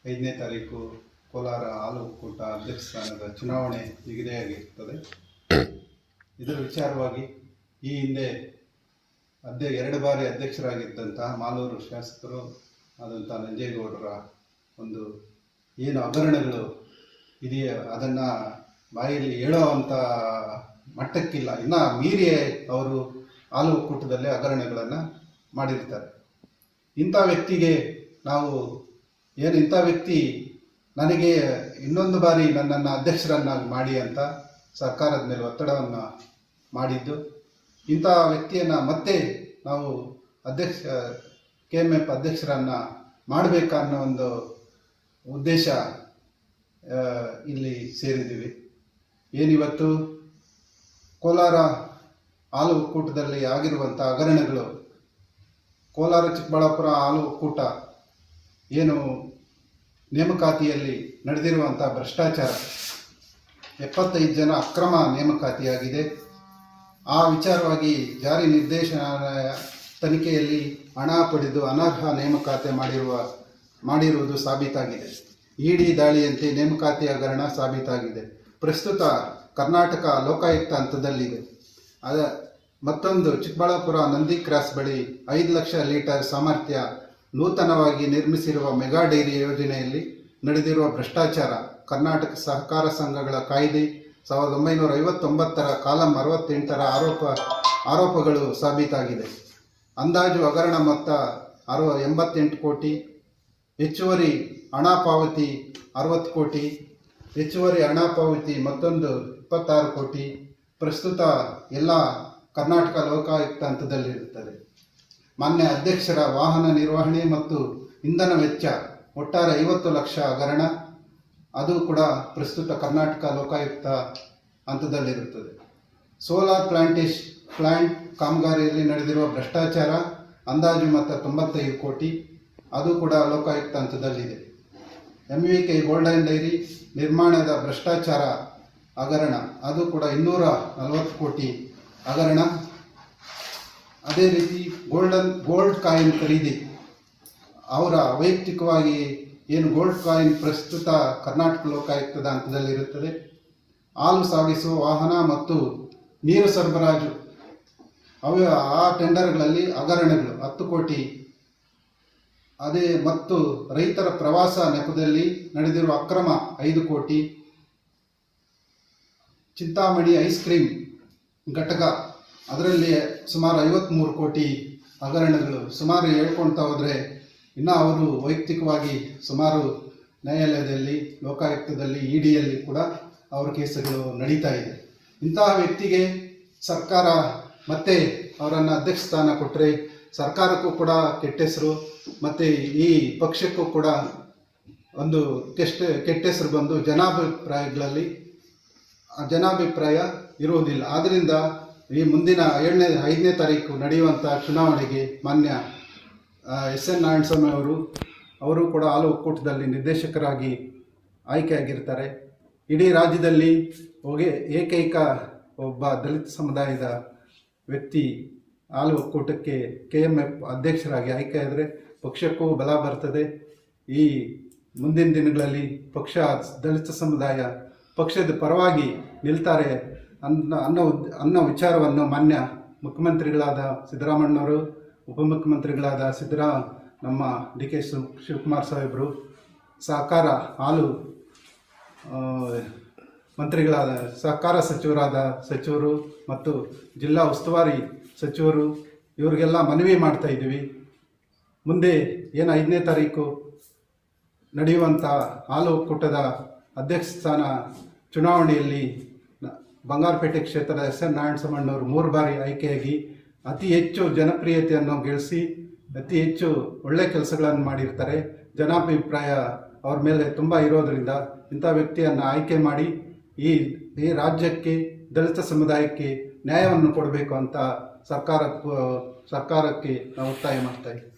5ನೇ ತಾರೀಕು ಕೋಲಾರ ಹಾಲು ಒಕ್ಕೂಟ ಅಧ್ಯಕ್ಷ ಸ್ಥಾನದ ಚುನಾವಣೆ ನಿಗದಿಯಾಗಿರುತ್ತದೆ. ಇದರ ವಿಚಾರವಾಗಿ ಈ ಹಿಂದೆ 2 ಬಾರಿ ಅಧ್ಯಕ್ಷರಾಗಿದ್ದಂತಹ ಮಾಲೂರು ಶಾಸಕರು ಆದಂಥ ನಂಜೇಗೌಡರ ಒಂದು ಏನು ಹಗರಣಗಳು ಇದೆಯೋ ಅದನ್ನು ಬಾಯಲ್ಲಿ ಹೇಳೋವಂಥ ಮಟ್ಟಕ್ಕಿಲ್ಲ, ಇನ್ನು ಮೀರಿಯೇ ಅವರು ಹಾಲು ಒಕ್ಕೂಟದಲ್ಲೇ ಹಗರಣಗಳನ್ನು ಮಾಡಿರ್ತಾರೆ. ಇಂಥ ವ್ಯಕ್ತಿಗೆ ನಾವು ಇಂಥ ವ್ಯಕ್ತಿ ನನಗೆ ಇನ್ನೊಂದು ಬಾರಿ ನನ್ನನ್ನು ಅಧ್ಯಕ್ಷರನ್ನಾಗಿ ಮಾಡಿ ಅಂತ ಸರ್ಕಾರದ ಮೇಲೆ ಒತ್ತಡವನ್ನು ಮಾಡಿದ್ದು, ಇಂಥ ವ್ಯಕ್ತಿಯನ್ನು ಮತ್ತೆ ನಾವು KMF ಅಧ್ಯಕ್ಷರನ್ನು ಮಾಡಬೇಕನ್ನೋ ಒಂದು ಉದ್ದೇಶ ಇಲ್ಲಿ ಸೇರಿದ್ದೀವಿ. ಏನಿವತ್ತು ಕೋಲಾರ ಹಾಲು ಒಕ್ಕೂಟದಲ್ಲಿ ಆಗಿರುವಂಥ ಹಗರಣಗಳು, ಕೋಲಾರ ಚಿಕ್ಕಬಳ್ಳಾಪುರ ಹಾಲು ಒಕ್ಕೂಟ ಏನು ನೇಮಕಾತಿಯಲ್ಲಿ ನಡೆದಿರುವಂಥ ಭ್ರಷ್ಟಾಚಾರ, 75 ಜನ ಅಕ್ರಮ ನೇಮಕಾತಿಯಾಗಿದೆ. ಆ ವಿಚಾರವಾಗಿ ಜಾರಿ ನಿರ್ದೇಶನಾಲಯ ತನಿಖೆಯಲ್ಲಿ ಹಣ ಪಡೆದು ಅನರ್ಹ ನೇಮಕಾತಿ ಮಾಡಿರುವುದು ಸಾಬೀತಾಗಿದೆ. ಇಡಿ ದಾಳಿಯಂತೆ ನೇಮಕಾತಿ ಹಗರಣ ಸಾಬೀತಾಗಿದೆ. ಪ್ರಸ್ತುತ ಕರ್ನಾಟಕ ಲೋಕಾಯುಕ್ತ ಹಂತದಲ್ಲಿದೆ. ಮತ್ತೊಂದು ಚಿಕ್ಕಬಳ್ಳಾಪುರ ನಂದಿ ಕ್ರಾಸ್ ಬಳಿ 5 ಲಕ್ಷ ಲೀಟರ್ ಸಾಮರ್ಥ್ಯ ನೂತನವಾಗಿ ನಿರ್ಮಿಸಿರುವ ಮೆಗಾ ಡೈರಿ ಯೋಜನೆಯಲ್ಲಿ ನಡೆದಿರುವ ಭ್ರಷ್ಟಾಚಾರ, ಕರ್ನಾಟಕ ಸಹಕಾರ ಸಂಘಗಳ ಕಾಯ್ದೆ 1959ರ ಕಾಲಂ 68ರ ಆರೋಪಗಳು ಸಾಬೀತಾಗಿದೆ. ಅಂದಾಜು ಹಗರಣ ಮೊತ್ತ 88 ಕೋಟಿ, ಹೆಚ್ಚುವರಿ ಹಣ ಪಾವತಿ 60 ಕೋಟಿ, ಹೆಚ್ಚುವರಿ ಹಣ ಪಾವತಿ ಮತ್ತೊಂದು 26 ಕೋಟಿ. ಪ್ರಸ್ತುತ ಎಲ್ಲ ಕರ್ನಾಟಕ ಲೋಕಾಯುಕ್ತ ಹಂತದಲ್ಲಿರುತ್ತದೆ. ಮಾನ್ಯ ಅಧ್ಯಕ್ಷರ ವಾಹನ ನಿರ್ವಹಣೆ ಮತ್ತು ಇಂಧನ ವೆಚ್ಚ ಒಟ್ಟಾರೆ 50 ಲಕ್ಷ ಹಗರಣ, ಅದು ಕೂಡ ಪ್ರಸ್ತುತ ಕರ್ನಾಟಕ ಲೋಕಾಯುಕ್ತ ಹಂತದಲ್ಲಿರುತ್ತದೆ. ಸೋಲಾರ್ ಪ್ಲಾಂಟ್ ಕಾಮಗಾರಿಯಲ್ಲಿ ನಡೆದಿರುವ ಭ್ರಷ್ಟಾಚಾರ ಅಂದಾಜು ಮೊತ್ತ 95 ಕೋಟಿ, ಅದು ಕೂಡ ಲೋಕಾಯುಕ್ತ ಹಂತದಲ್ಲಿದೆ. MVK ಗೋಲ್ಡನ್ ಡೈರಿ ನಿರ್ಮಾಣದ ಭ್ರಷ್ಟಾಚಾರ ಹಗರಣ, ಅದು ಕೂಡ 240 ಕೋಟಿ ಹಗರಣ. ಅದೇ ರೀತಿ ಗೋಲ್ಡ್ ಕಾಯಿನ್ ಖರೀದಿ, ಅವರ ವೈಯಕ್ತಿಕವಾಗಿ ಏನು ಗೋಲ್ಡ್ ಕಾಯಿನ್ ಪ್ರಸ್ತುತ ಕರ್ನಾಟಕ ಲೋಕಾಯುಕ್ತದ ಹಂತದಲ್ಲಿರುತ್ತದೆ. ಹಾಲು ಸಾಗಿಸುವ ವಾಹನ ಮತ್ತು ನೀರು ಸರಬರಾಜು ಆ ಟೆಂಡರ್ಗಳಲ್ಲಿ ಹಗರಣಗಳು 10 ಕೋಟಿ. ಅದೇ ಮತ್ತು ರೈತರ ಪ್ರವಾಸ ನೆಪದಲ್ಲಿ ನಡೆದಿರುವ ಅಕ್ರಮ 5 ಕೋಟಿ. ಚಿಂತಾಮಣಿ ಐಸ್ ಕ್ರೀಮ್ ಘಟಕ, ಅದರಲ್ಲಿ ಸುಮಾರು 53 ಕೋಟಿ ಹಗರಣಗಳು. ಸುಮಾರು ಹೇಳ್ಕೊಳ್ತಾ ಹೋದರೆ ಇನ್ನು ಅವರು ವೈಯಕ್ತಿಕವಾಗಿ ಸುಮಾರು ನ್ಯಾಯಾಲಯದಲ್ಲಿ, ಲೋಕಾಯುಕ್ತದಲ್ಲಿ, ಇಡಿಯಲ್ಲಿ ಕೂಡ ಅವರ ಕೇಸುಗಳು ನಡೀತಾ ಇದೆ. ಇಂತಹ ವ್ಯಕ್ತಿಗೆ ಸರ್ಕಾರ ಮತ್ತೆ ಅವರನ್ನು ಅಧ್ಯಕ್ಷ ಸ್ಥಾನ ಕೊಟ್ಟರೆ ಸರ್ಕಾರಕ್ಕೂ ಕೂಡ ಕೆಟ್ಟ ಹೆಸರು, ಮತ್ತು ಈ ಪಕ್ಷಕ್ಕೂ ಕೂಡ ಒಂದು ಕೆಟ್ಟ ಹೆಸರು ಬಂದು ಜನಾಭಿಪ್ರಾಯ ಇರುವುದಿಲ್ಲ. ಆದ್ದರಿಂದ ಈ ಮುಂದಿನ 5ನೇ ತಾರೀಕು ನಡೆಯುವಂಥ ಚುನಾವಣೆಗೆ ಮಾನ್ಯ SN ನಾರಾಯಣಸ್ವಾಮಿ ಅವರು ಕೂಡ ಹಾಲು ಒಕ್ಕೂಟದಲ್ಲಿ ನಿರ್ದೇಶಕರಾಗಿ ಆಯ್ಕೆಯಾಗಿರ್ತಾರೆ. ಇಡೀ ರಾಜ್ಯದಲ್ಲಿ ಏಕೈಕ ಒಬ್ಬ ದಲಿತ ಸಮುದಾಯದ ವ್ಯಕ್ತಿ ಹಾಲು ಒಕ್ಕೂಟಕ್ಕೆ KMF ಅಧ್ಯಕ್ಷರಾಗಿ ಆಯ್ಕೆಯಾದರೆ ಪಕ್ಷಕ್ಕೂ ಬಲ ಬರ್ತದೆ. ಈ ಮುಂದಿನ ದಿನಗಳಲ್ಲಿ ದಲಿತ ಸಮುದಾಯ ಪಕ್ಷದ ಪರವಾಗಿ ನಿಲ್ತಾರೆ ಅನ್ನೋ ವಿಚಾರವನ್ನು ಮಾನ್ಯ ಮುಖ್ಯಮಂತ್ರಿಗಳಾದ ಸಿದ್ದರಾಮಣ್ಣವರು, ಉಪಮುಖ್ಯಮಂತ್ರಿಗಳಾದ ನಮ್ಮ DK ಶಿವಕುಮಾರ್ ಸಾಹೇಬರು, ಸಹಕಾರ ಹಾಲು ಮಂತ್ರಿಗಳಾದ ಸಹಕಾರ ಸಚಿವರು ಮತ್ತು ಜಿಲ್ಲಾ ಉಸ್ತುವಾರಿ ಸಚಿವರು, ಇವರಿಗೆಲ್ಲ ಮನವಿ ಮಾಡ್ತಾ ಇದ್ದೀವಿ. ಮುಂದೆ 5ನೇ ತಾರೀಕು ನಡೆಯುವಂಥ ಹಾಲು ಒಕ್ಕೂಟದ ಅಧ್ಯಕ್ಷ ಸ್ಥಾನ ಚುನಾವಣೆಯಲ್ಲಿ ಬಂಗಾರಪೇಟೆ ಕ್ಷೇತ್ರದ SN ನಾರಾಯಣಸ್ವಾಮಣ್ಣವರು 3 ಬಾರಿ ಆಯ್ಕೆಯಾಗಿ ಅತಿ ಹೆಚ್ಚು ಜನಪ್ರಿಯತೆಯನ್ನು ಗಳಿಸಿ ಅತಿ ಹೆಚ್ಚು ಒಳ್ಳೆಯ ಕೆಲಸಗಳನ್ನು ಮಾಡಿರ್ತಾರೆ. ಜನಾಭಿಪ್ರಾಯ ಅವ್ರ ಮೇಲೆ ತುಂಬ ಇರೋದರಿಂದ ಇಂಥ ವ್ಯಕ್ತಿಯನ್ನು ಆಯ್ಕೆ ಮಾಡಿ ಈ ರಾಜ್ಯಕ್ಕೆ, ದಲಿತ ಸಮುದಾಯಕ್ಕೆ ನ್ಯಾಯವನ್ನು ಕೊಡಬೇಕು ಅಂತ ಸರ್ಕಾರಕ್ಕೆ ನಾವು ಒತ್ತಾಯ ಮಾಡ್ತಾ ಇದ್ದೀವಿ.